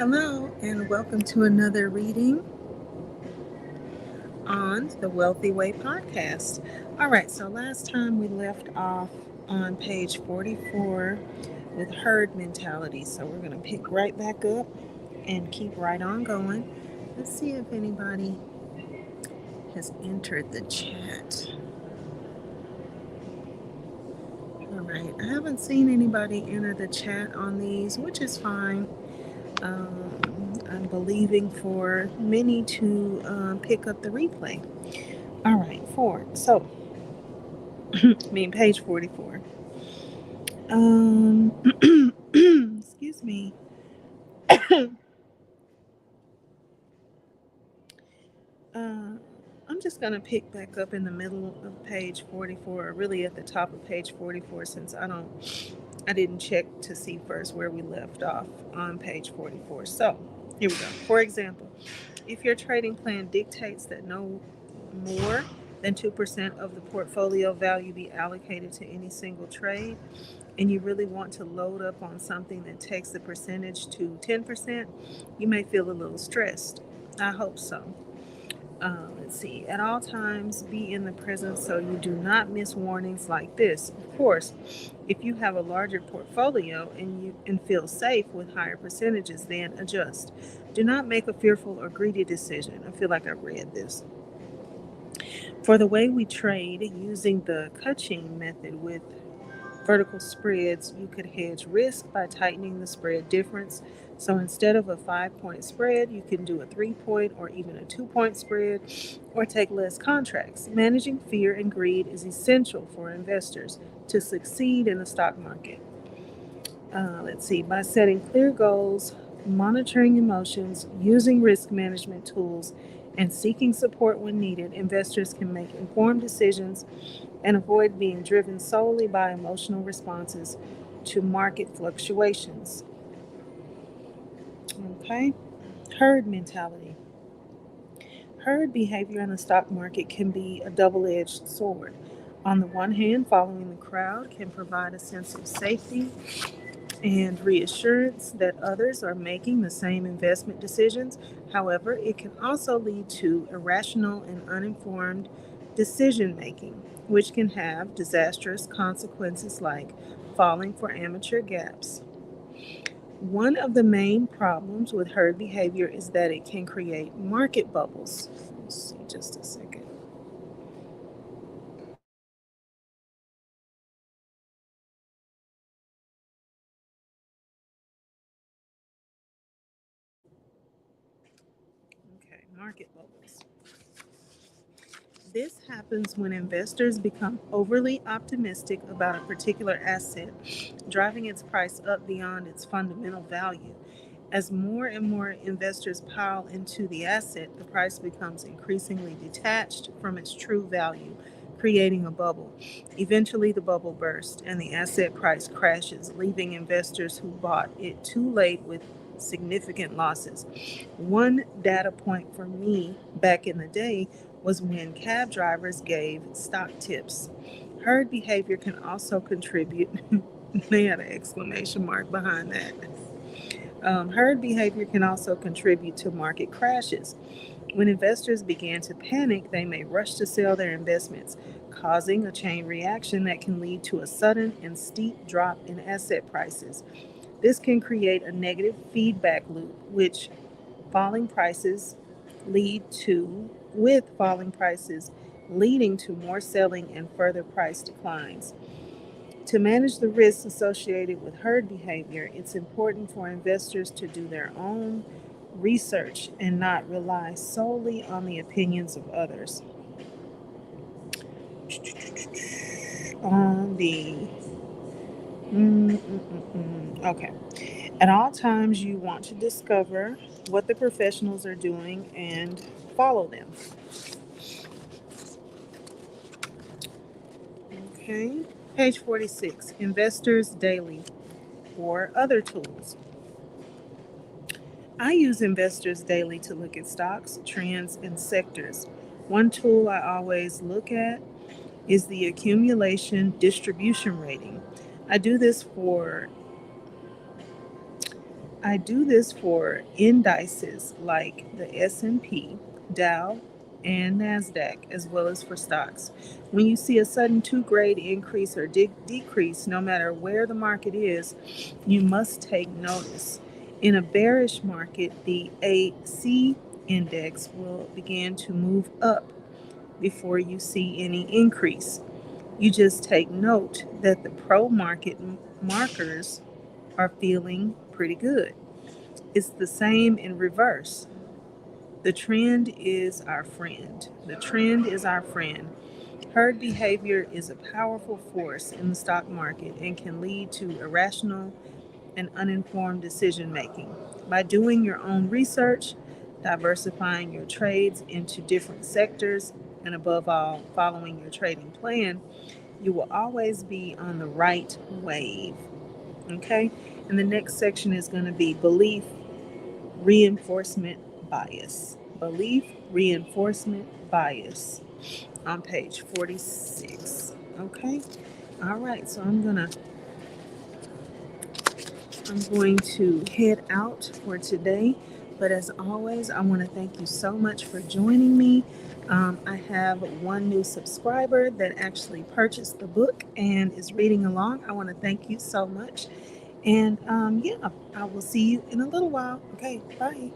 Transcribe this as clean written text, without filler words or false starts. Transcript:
Hello, and welcome to another reading on the Wealthy Way podcast. All right, so last time we left off on page 44 with herd mentality. So we're going to pick right back up and keep right on going. Let's see if anybody has entered the chat. All right, I haven't seen anybody enter the chat on these, which is fine. I'm believing for many to pick up the replay. All right, forward. So, page 44. Excuse me. uh, I'm just going to pick back up in the middle of page 44, or really at the top of page 44, since I didn't check to see first where we left off on page 44. So, here we go. For example, if your trading plan dictates that no more than 2% of the portfolio value be allocated to any single trade, and you really want to load up on something that takes the percentage to 10%, you may feel a little stressed. I hope so. Let's see. At all times, be in the present so you do not miss warnings like this. Of course, if you have a larger portfolio and feel safe with higher percentages, then adjust. Do not make a fearful or greedy decision. I feel like I read this. For the way we trade using the Kaching method with vertical spreads, you could hedge risk by tightening the spread difference. So instead of a 5 point spread, you can do a 3 point or even a 2 point spread or take less contracts. Managing fear and greed is essential for investors to succeed in the stock market. Let's see, by setting clear goals, monitoring emotions, using risk management tools, and seeking support when needed, investors can make informed decisions and avoid being driven solely by emotional responses to market fluctuations. Okay, herd mentality. Herd behavior in the stock market can be a double edged sword. On the one hand, following the crowd can provide a sense of safety and reassurance that others are making the same investment decisions. However, it can also lead to irrational and uninformed decision making, which can have disastrous consequences like falling for amateur gaps. One of the main problems with herd behavior is that it can create market bubbles. Let's see just a second. Okay, market bubbles. This happens when investors become overly optimistic about a particular asset, driving its price up beyond its fundamental value. As more and more investors pile into the asset, the price becomes increasingly detached from its true value, creating a bubble. Eventually, the bubble bursts and the asset price crashes, leaving investors who bought it too late with significant losses. One data point for me back in the day was when cab drivers gave stock tips. Herd behavior can also contribute. They had an exclamation mark behind that. Herd behavior can also contribute to market crashes. When investors begin to panic, they may rush to sell their investments, causing a chain reaction that can lead to a sudden and steep drop in asset prices. This can create a negative feedback loop, which falling prices lead to, with falling prices leading to more selling and further price declines. To manage the risks associated with herd behavior, it's important for investors to do their own research and not rely solely on the opinions of others. On the okay. At all times, you want to discover what the professionals are doing and follow them. Okay. Page 46, Investors Daily or other tools. I use Investors Daily to look at stocks, trends, and sectors. One tool I always look at is the accumulation distribution rating. I do this for I do this for indices like the S&P, Dow, and NASDAQ, as well as for stocks. When you see a sudden two-grade increase or decrease, no matter where the market is, you must take notice. In a bearish market, the AC index will begin to move up before you see any increase. You just take note that the pro market markers are feeling pretty good. It's the same in reverse. The trend is our friend. The trend is our friend. Herd behavior is a powerful force in the stock market and can lead to irrational and uninformed decision making. By doing your own research, diversifying your trades into different sectors, and above all, following your trading plan, you will always be on the right wave. Okay? And the next section is going to be belief reinforcement bias. Belief reinforcement bias on page 46. Okay? All right, so I'm going to head out for today. But as always, I want to thank you so much for joining me. I have one new subscriber that actually purchased the book and is reading along. I want to thank you so much. And yeah, I will see you in a little while. Okay, bye.